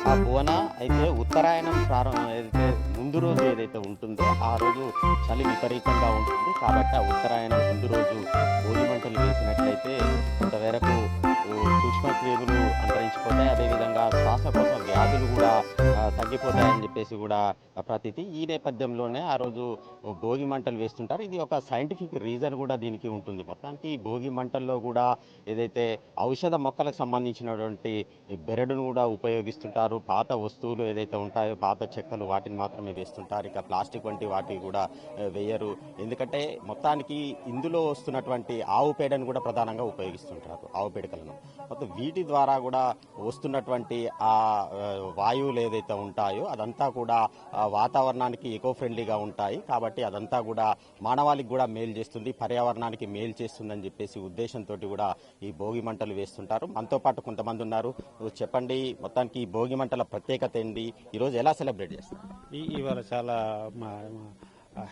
ఆ బోన అయితే ఉత్తరాయణం ఏదైతే ముందు రోజు ఏదైతే ఉంటుందో ఆ రోజు చలి విపరీతంగా ఉంటుంది. కాబట్టి ఆ ఉత్తరాయణం ముందు రోజు భోగి మంటలు వేసినట్లయితే కొంతవరకు సూక్ష్మక్రిములు అంతరించిపోతాయి. అదేవిధంగా శ్వాసకోశ వ్యాధులు కూడా తగ్గిపోతాయని చెప్పేసి కూడా ప్రతీతి. ఈ నేపథ్యంలోనే ఆ రోజు భోగి మంటలు వేస్తుంటారు. ఇది ఒక సైంటిఫిక్ రీజన్ కూడా దీనికి ఉంటుంది. మొత్తానికి భోగి మంటల్లో కూడా ఏదైతే ఔషధ మొక్కలకు సంబంధించినటువంటి బెరడును కూడా ఉపయోగిస్తుంటారు. పాత వస్తువులు ఏదైతే ఉంటాయో పాత చెక్కలు వాటిని మాత్రమే వేస్తుంటారు. ఇక ప్లాస్టిక్ వంటి వాటిని కూడా వేయరు. ఎందుకంటే మొత్తానికి ఇందులో వస్తున్నటువంటి ఆవు పేడను కూడా ప్రధానంగా ఉపయోగిస్తుంటారు. ఆవు పేడకలను మొత్తం వీటి ద్వారా కూడా వస్తున్నటువంటి ఆ వాయువులు ఏదైతే ఉంటాయో అదంతా కూడా వాతావరణానికి ఎకో ఫ్రెండ్లీగా ఉంటాయి. కాబట్టి అదంతా కూడా మానవాళికి కూడా మేలు చేస్తుంది, పర్యావరణానికి మేలు చేస్తుందని చెప్పేసి ఉద్దేశంతో కూడా ఈ భోగి మంటలు వేస్తుంటారు. మనతో పాటు కొంతమంది ఉన్నారు. చెప్పండి, మొత్తానికి ఈ భోగి మంటల ప్రత్యేకత ఏంటి, ఈరోజు ఎలా సెలబ్రేట్ చేస్తారు? ఇవాళ చాలా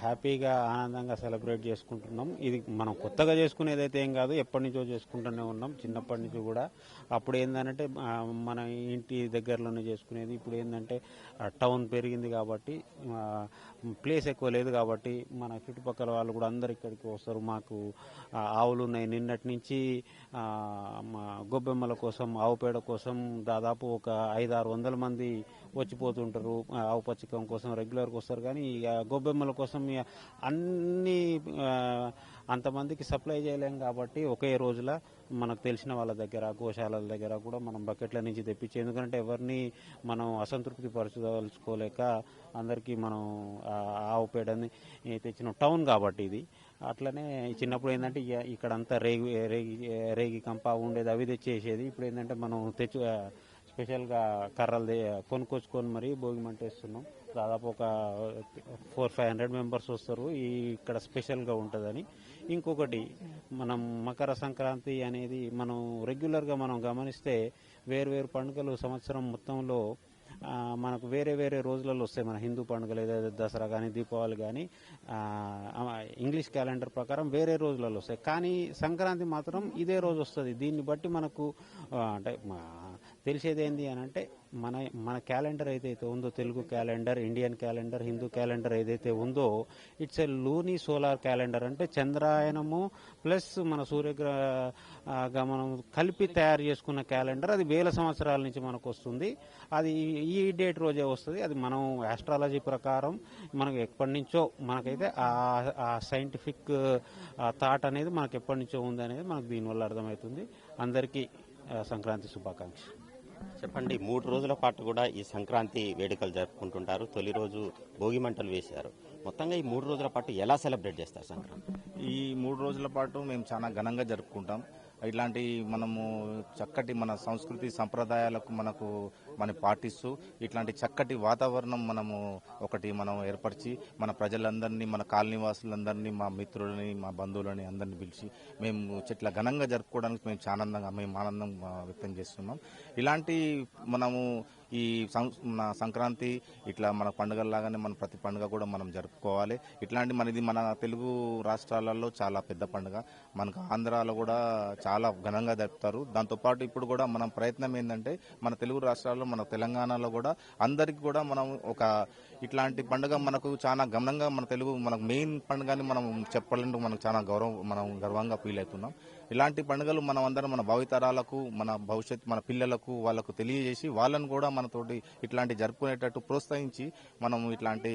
హ్యాపీగా ఆనందంగా సెలబ్రేట్ చేసుకుంటున్నాం. ఇది మనం కొత్తగా చేసుకునేది అయితే ఏం కాదు, ఎప్పటి నుంచో చేసుకుంటూనే ఉన్నాం, చిన్నప్పటి నుంచి కూడా. అప్పుడు ఏంటంటే మన ఇంటి దగ్గరలోనే చేసుకునేది. ఇప్పుడు ఏంటంటే టౌన్ పెరిగింది కాబట్టి ప్లేస్ ఎక్కువ లేదు కాబట్టి మన చుట్టుపక్కల వాళ్ళు కూడా అందరు ఇక్కడికి వస్తారు. మాకు ఆవులు ఉన్నాయి. నిన్నటి నుంచి గొబ్బెమ్మల కోసం, ఆవు పేడ కోసం దాదాపు ఒక 500-600 మంది వచ్చిపోతుంటారు. ఆవు పచ్చికం కోసం రెగ్యులర్గా వస్తారు. కానీ గొబ్బెమ్మల కోసం అన్ని అంతమందికి సప్లై చేయలేం కాబట్టి ఒకే రోజుల మనకు తెలిసిన వాళ్ళ దగ్గర, గోశాలల దగ్గర కూడా మనం బకెట్ల నుంచి తెప్పించి, ఎందుకంటే ఎవరిని మనం అసంతృప్తి పరచదలుచుకోలేక అందరికీ మనం ఆవు పేడని తెచ్చిన టౌన్ కాబట్టి ఇది. అట్లనే చిన్నప్పుడు ఏంటంటే ఇక్కడంతా రేగి కంప ఉండేది, అవి తెచ్చేసేది. ఇప్పుడు ఏంటంటే మనం స్పెషల్గా కర్రలు కొనుక్కొచ్చుకొని మరి భోగి మంట వేస్తున్నాం. దాదాపు ఒక 400-500 మెంబర్స్ వస్తారు. ఇక్కడ స్పెషల్గా ఉంటుందని. ఇంకొకటి, మనం మకర సంక్రాంతి అనేది మనం రెగ్యులర్గా మనం గమనిస్తే వేరు పండుగలు సంవత్సరం మొత్తంలో మనకు వేరే రోజులలో వస్తాయి. మన హిందూ పండుగలు ఏదైతే దసరా కానీ, దీపావళి కానీ ఇంగ్లీష్ క్యాలెండర్ ప్రకారం వేరే రోజులలో వస్తాయి. కానీ సంక్రాంతి మాత్రం ఇదే రోజు వస్తుంది. దీన్ని బట్టి మనకు అంటే తెలిసేది ఏంటి అని అంటే మన క్యాలెండర్ ఏదైతే ఉందో, Telugu calendar, Indian calendar, Hindu calendar ఏదైతే ఉందో, it's a Looney solar calendar. అంటే చంద్రాయనము ప్లస్ మన సూర్యగ్రహణం కలిపి తయారు చేసుకున్న క్యాలెండర్. అది వేల సంవత్సరాల నుంచి మనకు వస్తుంది. అది ఈ డేట్ రోజే వస్తుంది. అది మనం ఆస్ట్రాలజీ ప్రకారం మనకు ఎప్పటి నుంచో మనకైతే ఆ సైంటిఫిక్ థాట్ అనేది మనకు ఎప్పటి నుంచో ఉంది అనేది మనకు దీనివల్ల అర్థమవుతుంది. అందరికీ సంక్రాంతి శుభాకాంక్షలు. చెప్పండి, 3 రోజుల పాటు కూడా ఈ సంక్రాంతి వేడుకలు జరుపుకుంటుంటారు. తొలి రోజు భోగి మంటలు వేశారు. మొత్తంగా ఈ 3 రోజుల పాటు ఎలా సెలబ్రేట్ చేస్తారు సంక్రాంతి? ఈ 3 రోజుల పాటు మేము చాలా ఘనంగా జరుపుకుంటాం. ఇలాంటి మనము చక్కటి మన సంస్కృతి సంప్రదాయాలకు మనం పాటిస్తూ ఇట్లాంటి చక్కటి వాతావరణం మనం ఏర్పరిచి మన ప్రజలందరినీ, మన కాలనీవాసులందరినీ, మా మిత్రులని, మా బంధువులని అందరినీ పిలిచి మేము ఇట్లా ఘనంగా జరుపుకోవడానికి మేము ఆనందం వ్యక్తం చేస్తున్నాం. ఇలాంటి మనము ఈ మన సంక్రాంతి ఇట్లా మన పండుగల్లాగానే మన ప్రతి పండుగ కూడా మనం జరుపుకోవాలి. ఇట్లాంటి మనది మన తెలుగు రాష్ట్రాలలో చాలా పెద్ద పండుగ. మనకు ఆంధ్రాలో కూడా చాలా ఘనంగా జరుపుతారు. దాంతోపాటు ఇప్పుడు కూడా మనం ప్రయత్నం ఏంటంటే మన తెలుగు రాష్ట్రాల్లో మన తెలంగాణలో కూడా అందరికి కూడా మనం ఒక ఇట్లాంటి పండుగ మనకు చాలా ఘనంగా మన తెలుగు మనకు మెయిన్ పండుగని మనం చెప్పాలంటే మనకు చాలా మనం గర్వంగా ఫీల్ అవుతున్నాం. ఇలాంటి పండుగలు మనం అందరం మన భావితరాలకు మన భవిష్యత్తు మన పిల్లలకు వాళ్ళకు తెలియజేసి వాళ్ళను కూడా మనతోటి ఇట్లాంటి జరుపుకునేటట్టు ప్రోత్సహించి మనం ఇట్లాంటి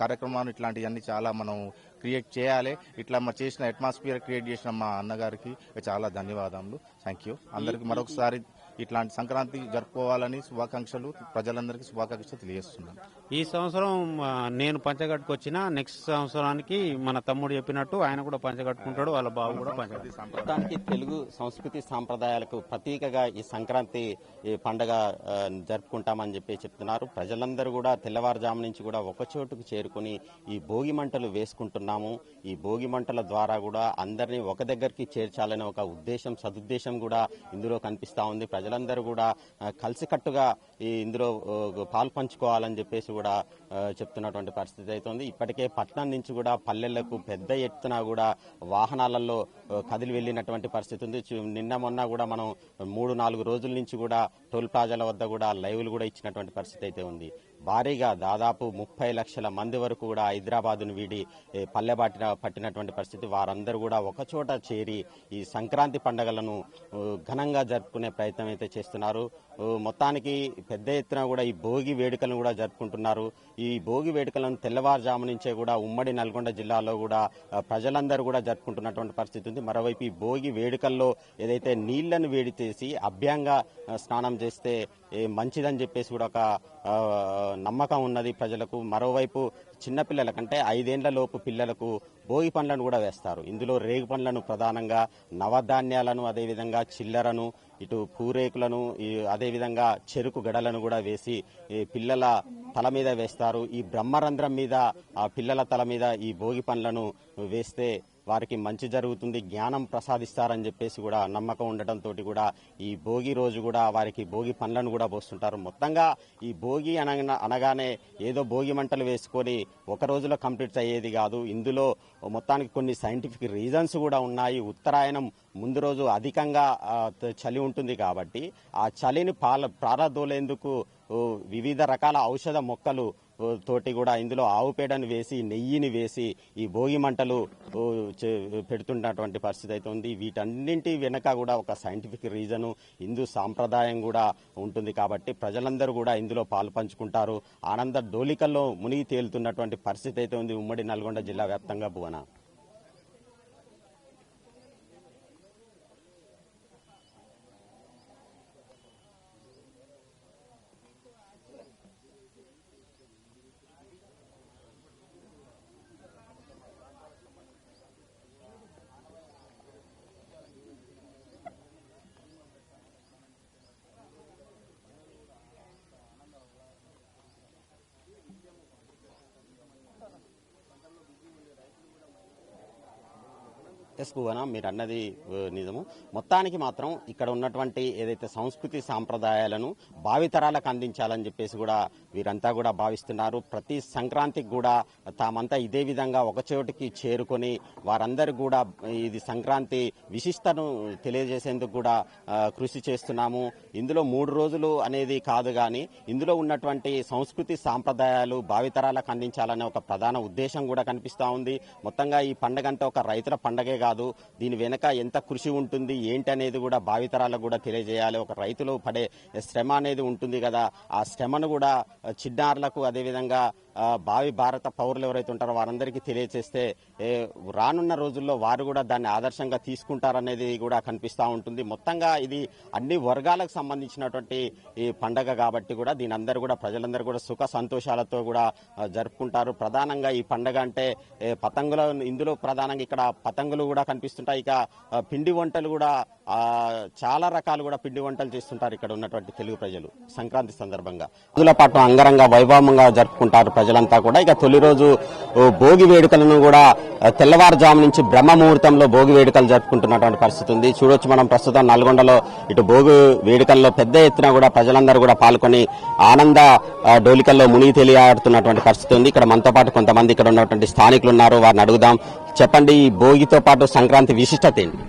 కార్యక్రమాలు ఇట్లాంటివన్నీ చాలా మనం క్రియేట్ చేయాలి. ఇట్లా చేసిన అట్మాస్ఫియర్ క్రియేట్ చేసిన మా అన్నగారికి చాలా ధన్యవాదాలు. Thank you. అందరికి మరొకసారి ఇట్లాంటి సంక్రాంతి జరుపుకోవాలని శుభాకాంక్షలు, ప్రజలందరికీ శుభాకాంక్షలు తెలియజేస్తున్నాను. ఈ సంవత్సరం నేను పంచగట్టుకు వచ్చిన నెక్స్ట్ సంవత్సరానికి మన తమ్ముడు చెప్పినట్టు ఆయన కూడా పంచగట్టుకుంటాడు, వాళ్ళ బాబు కూడా పంచగట్టు. మొత్తానికి తెలుగు సంస్కృతి సాంప్రదాయాలకు ప్రతీకగా ఈ సంక్రాంతి పండుగ జరుపుకుంటామని చెప్పి చెప్తున్నారు. ప్రజలందరూ కూడా తెల్లవారుజాము నుంచి కూడా ఒక చోటుకు చేరుకుని ఈ భోగి మంటలు వేసుకుంటున్నాము. ఈ భోగి మంటల ద్వారా కూడా అందరినీ ఒక దగ్గరికి చేర్చాలనే ఒక ఉద్దేశం సదుద్దేశం కూడా ఇందులో కనిపిస్తా ఉంది. ప్రజలందరూ కూడా కలిసికట్టుగా ఇందులో పాల్పంచుకోవాలని చెప్పేసి కూడా చెప్తున్నటువంటి పరిస్థితి అవుతుంది. ఇప్పటికే పట్నం నుంచి కూడా పల్లెలకు పెద్ద ఎత్తున కూడా వాహనాలలో కదిలి వెళ్ళినటువంటి పరిస్థితి ఉంది. నిన్న మొన్న కూడా మనం 3-4 రోజుల నుంచి కూడా టోల్ ప్లాజాల వద్ద కూడా లైవ్లు కూడా ఇచ్చినటువంటి పరిస్థితి అయితే ఉంది. భారీగా దాదాపు 30 లక్షల మంది వరకు కూడా హైదరాబాద్ను వీడి పల్లె పట్టినటువంటి పరిస్థితి. వారందరూ కూడా ఒకచోట చేరి ఈ సంక్రాంతి పండుగలను ఘనంగా జరుపుకునే ప్రయత్నం అయితే చేస్తున్నారు. మొత్తానికి పెద్ద ఎత్తున కూడా ఈ భోగి వేడుకలను కూడా జరుపుకుంటున్నారు. ఈ భోగి వేడుకలను తెల్లవారుజాము నుంచే కూడా ఉమ్మడి నల్గొండ జిల్లాలో కూడా ప్రజలందరూ కూడా జరుపుకుంటున్నటువంటి పరిస్థితి ఉంది. మరోవైపు ఈ భోగి వేడుకల్లో ఏదైతే నీళ్లను వేడి చేసి అభ్యంగా స్నానం చేస్తే మంచిదని చెప్పేసి కూడా ఒక నమ్మకం ఉన్నది ప్రజలకు. మరోవైపు చిన్నపిల్లలకంటే 5 ఏళ్ల లోపు పిల్లలకు భోగి పండ్లను కూడా వేస్తారు. ఇందులో రేగు పండ్లను ప్రధానంగా, నవధాన్యాలను, అదేవిధంగా చిల్లరను, ఇటు పూరేకులను, అదేవిధంగా చెరుకు గడలను కూడా వేసి పిల్లల తల మీద వేస్తారు. ఈ బ్రహ్మరంధ్రం మీద ఆ పిల్లల తల మీద ఈ భోగి పండ్లను వేస్తే వారికి మంచి జరుగుతుంది, జ్ఞానం ప్రసాదిస్తారని చెప్పేసి కూడా నమ్మకం ఉండటంతో కూడా ఈ భోగి రోజు కూడా వారికి భోగి పండ్లను కూడా పోస్తుంటారు. మొత్తంగా ఈ భోగి అనగానే ఏదో భోగి మంటలు వేసుకొని ఒక రోజులో కంప్లీట్ అయ్యేది కాదు. ఇందులో మొత్తానికి కొన్ని సైంటిఫిక్ రీజన్స్ కూడా ఉన్నాయి. ఉత్తరాయణం ముందు రోజు అధికంగా చలి ఉంటుంది కాబట్టి ఆ చలిని పారదోలేందుకు వివిధ రకాల ఔషధ మొక్కలు తోటి కూడా ఇందులో ఆవు పేడను వేసి నెయ్యిని వేసి ఈ భోగి మంటలు పెడుతున్నటువంటి పరిస్థితి అయితే ఉంది. వీటన్నింటి వెనక కూడా ఒక సైంటిఫిక్ రీజను, హిందూ సాంప్రదాయం కూడా ఉంటుంది కాబట్టి ప్రజలందరూ కూడా ఇందులో పాలు పంచుకుంటారు. ఆనంద డోలికల్లో మునిగి తేలుతున్నటువంటి పరిస్థితి అయితే ఉంది ఉమ్మడి నల్గొండ జిల్లా వ్యాప్తంగా. భువన. ఎస్ భువన, మీరు అన్నది నిజము. మొత్తానికి మాత్రం ఇక్కడ ఉన్నటువంటి ఏదైతే సంస్కృతి సాంప్రదాయాలను భావితరాలకు అందించాలని చెప్పేసి కూడా వీరంతా కూడా భావిస్తున్నారు. ప్రతి సంక్రాంతికి కూడా తామంతా ఇదే విధంగా ఒక చోటికి చేరుకొని వారందరూ కూడా ఇది సంక్రాంతి విశిష్టను తెలియజేసేందుకు కూడా కృషి చేస్తున్నాము. ఇందులో 3 రోజులు అనేది కాదు కానీ ఇందులో ఉన్నటువంటి సంస్కృతి సాంప్రదాయాలు భావితరాలకు అందించాలనే ఒక ప్రధాన ఉద్దేశం కూడా కనిపిస్తూ ఉంది. మొత్తంగా ఈ పండుగ అంటే ఒక రైతుల పండుగే కాదు, దీని వెనక ఎంత కృషి ఉంటుంది ఏంటి అనేది కూడా భావితరాలకు కూడా తెలియజేయాలి. ఒక రైతులు పడే శ్రమ అనేది ఉంటుంది కదా, ఆ శ్రమను కూడా చిన్నారులకు, అదేవిధంగా భావి భారత పౌరులు ఎవరైతే ఉంటారో వారందరికీ తెలియజేస్తే రానున్న రోజుల్లో వారు కూడా దాన్ని ఆదర్శంగా తీసుకుంటారనేది కూడా కనిపిస్తూ ఉంటుంది. మొత్తంగా ఇది అన్ని వర్గాలకు సంబంధించినటువంటి ఈ పండగ కాబట్టి కూడా దీని అందరూ కూడా ప్రజలందరూ కూడా సుఖ సంతోషాలతో కూడా జరుపుకుంటారు. ప్రధానంగా ఈ పండగ అంటే పతంగుల, ఇందులో ప్రధానంగా ఇక్కడ పతంగులు కూడా కనిపిస్తుంటాయి. ఇక పిండి వంటలు కూడా చాలా రకాలు కూడా పిండి వంటలు చేస్తుంటారు ఇక్కడ ఉన్నటువంటి తెలుగు ప్రజలు సంక్రాంతి సందర్భంగా. రోజుల పాటు అంగరంగ వైభవంగా జరుపుకుంటారు ప్రజలంతా కూడా. ఇక తొలి రోజు భోగి వేడుకలను కూడా తెల్లవారుజాము నుంచి బ్రహ్మ ముహూర్తంలో భోగి వేడుకలు జరుపుకుంటున్నటువంటి పరిస్థితి ఉంది. చూడొచ్చు మనం ప్రస్తుతం నల్గొండలో ఇటు భోగి వేడుకల్లో పెద్ద ఎత్తున కూడా ప్రజలందరూ కూడా పాల్గొని ఆనంద డోలికల్లో మునిగి తేలియాడుతున్నటువంటి పరిస్థితి ఉంది. ఇక్కడ మనతో పాటు కొంతమంది ఇక్కడ ఉన్నటువంటి స్థానికులు ఉన్నారు, వారిని అడుగుదాం. చెప్పండి, ఈ భోగితో పాటు సంక్రాంతి విశిష్టత ఏంటి?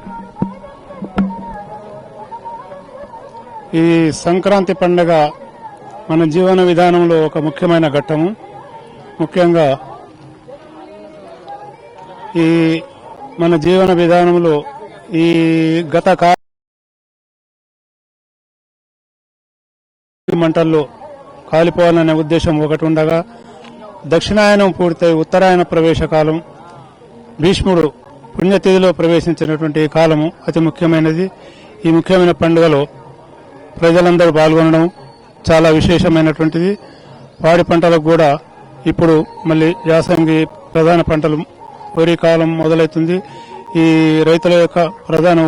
ఈ సంక్రాంతి పండుగ మన జీవన విధానంలో ఒక ముఖ్యమైన ఘట్టము. ముఖ్యంగా ఈ మన జీవన విధానంలో ఈ గత మంటల్లో కాలిపోవాలనే ఉద్దేశం ఒకటి ఉండగా, దక్షిణాయనం పూర్తయి ఉత్తరాయణ ప్రవేశకాలం, భీష్ముడు పుణ్యతిథిలో ప్రవేశించినటువంటి ఈ కాలము అతి ముఖ్యమైనది. ఈ ముఖ్యమైన పండుగలో ప్రజలందరూ పాల్గొనడం చాలా విశేషమైనటువంటిది. పాడి పంటలకు కూడా ఇప్పుడు మళ్ళీ యాసంగి ప్రధాన పంటలు వరి కాలం మొదలవుతుంది. ఈ రైతుల యొక్క ప్రధాన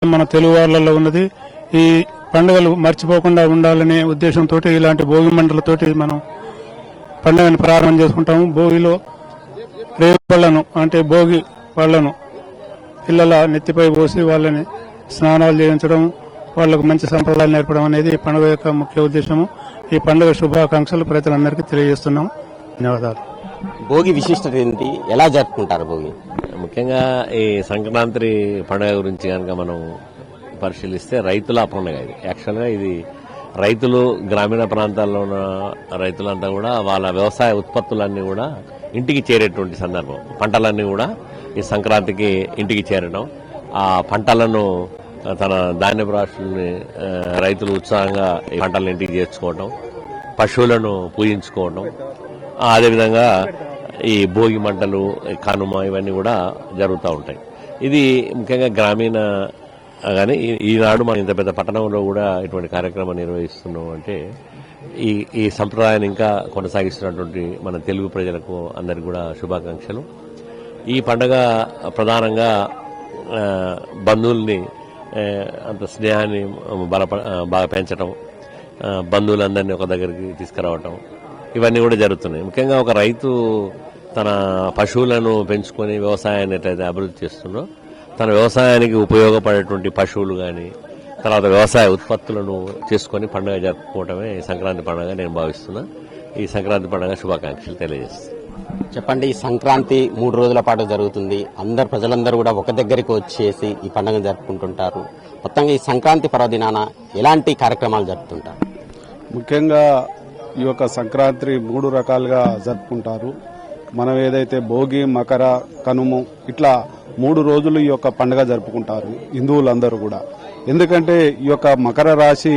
మన తెలుగు వాళ్ళలో ఉన్నది. ఈ పండుగలు మర్చిపోకుండా ఉండాలనే ఉద్దేశంతో ఇలాంటి భోగి మంటలతోటి మనం పండుగను ప్రారంభం చేసుకుంటాము. భోగిలో రేగు పళ్లను అంటే భోగి పళ్లను పిల్లల నెత్తిపై పోసి వాళ్ళని స్నానాలు చేయించడం, వాళ్లకు మంచి సంప్రదాయాలు నేర్పడం అనేది ఈ పండుగ యొక్క ముఖ్య ఉద్దేశము. ఈ పండుగ శుభాకాంక్షలు ప్రజలందరికీ తెలియజేస్తున్నాం. ధన్యవాదాలు. భోగి విశిష్టత ఏంటి, ఎలా జరుపుకుంటారు భోగి? ముఖ్యంగా ఈ సంక్రాంతి పండుగ గురించి కనుక మనం పరిశీలిస్తే రైతుల పండుగ ఇది. యాక్చువల్గా ఇది రైతులు గ్రామీణ ప్రాంతాల్లో ఉన్న రైతులంతా కూడా వాళ్ళ వ్యవసాయ ఉత్పత్తులన్నీ కూడా ఇంటికి చేరేటువంటి సందర్భం. పంటలన్నీ కూడా ఈ సంక్రాంతికి ఇంటికి చేరడం, ఆ పంటలను తన ధాన్యపు రాశుల్ని రైతులు ఉత్సాహంగా ఈ పంటలను ఇంటికి చేర్చుకోవడం, పశువులను పూజించుకోవడం, అదేవిధంగా ఈ భోగి మంటలు, కనుమ ఇవన్నీ కూడా జరుగుతూ ఉంటాయి. ఇది ముఖ్యంగా గ్రామీణ కానీ ఈనాడు మనం ఇంత పెద్ద పట్టణంలో కూడా ఇటువంటి కార్యక్రమం నిర్వహిస్తున్నాం అంటే ఈ సంప్రదాయాన్ని ఇంకా కొనసాగిస్తున్నటువంటి మన తెలుగు ప్రజలకు అందరికీ కూడా శుభాకాంక్షలు. ఈ పండుగ ప్రధానంగా బంధువుల్ని అంత స్నేహాన్ని బాగా పెంచడం, బంధువులందరినీ ఒక దగ్గరికి తీసుకురావటం, ఇవన్నీ కూడా జరుగుతున్నాయి. ముఖ్యంగా ఒక రైతు తన పశువులను పెంచుకొని వ్యవసాయాన్ని ఎట్లయితే అభివృద్ధి చేస్తుందో, తన వ్యవసాయానికి ఉపయోగపడేటువంటి పశువులు కానీ తర్వాత వ్యవసాయ ఉత్పత్తులను చేసుకుని పండుగ జరుపుకోవటమే సంక్రాంతి పండుగ నేను భావిస్తున్నా. ఈ సంక్రాంతి పండుగ శుభాకాంక్షలు తెలియజేస్తాను. చెప్పండి, ఈ సంక్రాంతి 3 రోజుల పాటు జరుగుతుంది. ప్రజలందరూ కూడా ఒక దగ్గరికి వచ్చేసి ఈ పండుగ జరుపుకుంటుంటారు. మొత్తంగా ఈ సంక్రాంతి పర్వదినాన ఎలాంటి కార్యక్రమాలు జరుపుతుంటారు? ముఖ్యంగా ఈ యొక్క సంక్రాంతి 3 రకాలుగా జరుపుకుంటారు. మనం ఏదైతే భోగి, మకర, కనుము ఇట్లా 3 రోజులు ఈ యొక్క పండుగ జరుపుకుంటారు హిందువులందరూ కూడా. ఎందుకంటే ఈ యొక్క మకర రాశి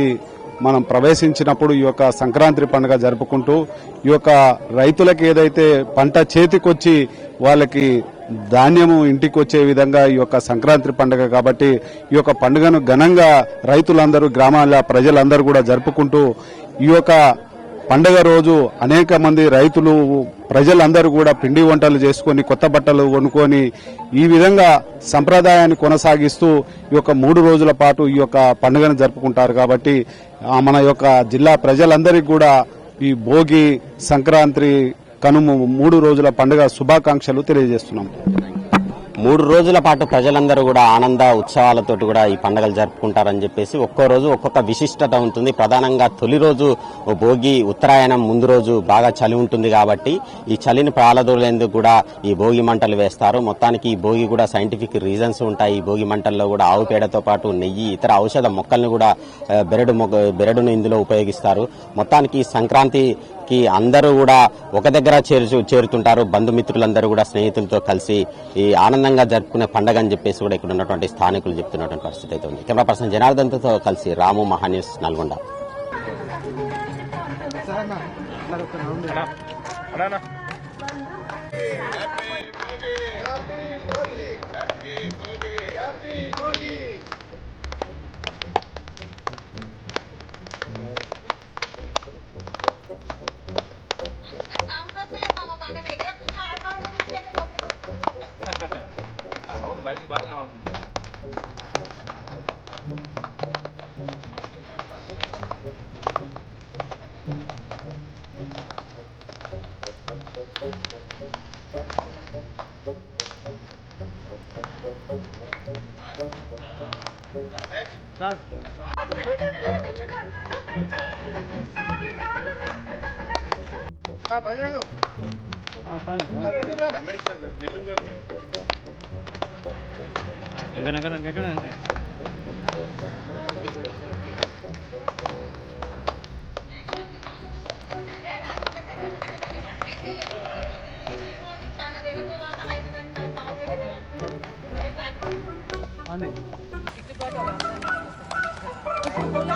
మనం ప్రవేశించినప్పుడు ఈ యొక్క సంక్రాంతి పండుగ జరుపుకుంటూ ఈ యొక్క రైతులకు ఏదైతే పంట చేతికొచ్చి వాళ్ళకి ధాన్యము ఇంటికి వచ్చే విధంగా ఈ యొక్క సంక్రాంతి పండుగ కాబట్టి ఈ యొక్క పండుగను ఘనంగా రైతులందరూ, గ్రామాల ప్రజలందరూ కూడా జరుపుకుంటూ ఈ యొక్క పండుగ రోజు అనేక మంది రైతులు, ప్రజలందరూ కూడా పిండి వంటలు చేసుకుని కొత్త బట్టలు కొనుక్కొని ఈ విధంగా సంప్రదాయాన్ని కొనసాగిస్తూ ఈ యొక్క 3 రోజుల పాటు ఈ యొక్క పండుగను జరుపుకుంటారు. కాబట్టి మన యొక్క జిల్లా ప్రజలందరికీ కూడా ఈ భోగి, సంక్రాంతి, కనుమ 3 రోజుల పండుగ శుభాకాంక్షలు తెలియజేస్తున్నాం. 3 రోజుల పాటు ప్రజలందరూ కూడా ఆనంద ఉత్సవాలతో కూడా ఈ పండుగలు జరుపుకుంటారని చెప్పేసి ఒక్కో రోజు ఒక్కొక్క విశిష్టత ఉంటుంది. ప్రధానంగా తొలి రోజు భోగి, ఉత్తరాయణం ముందు రోజు బాగా చలి ఉంటుంది కాబట్టి ఈ చలిని పాలదోలేందుకు కూడా ఈ భోగి మంటలు వేస్తారు. మొత్తానికి ఈ భోగి కూడా సైంటిఫిక్ రీజన్స్ ఉంటాయి. ఈ భోగి మంటల్లో కూడా ఆవు పేడతో పాటు నెయ్యి, ఇతర ఔషధ మొక్కలను కూడా బెరడును ఇందులో ఉపయోగిస్తారు. మొత్తానికి ఈ సంక్రాంతికి అందరూ కూడా ఒక దగ్గర చేరుతుంటారు. బంధుమిత్రులందరూ కూడా స్నేహితులతో కలిసి ఈ ఆనందంగా జరుపుకునే పండుగ అని చెప్పేసి కూడా ఇక్కడ ఉన్నటువంటి స్థానికులు చెప్తున్నటువంటి పరిస్థితి అయితే ఉంది. కెమెరా పర్సన్ జనార్దన్తో కలిసి రాము, మహాన్యూస్, నల్గొండ. Hola,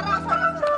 Rafa.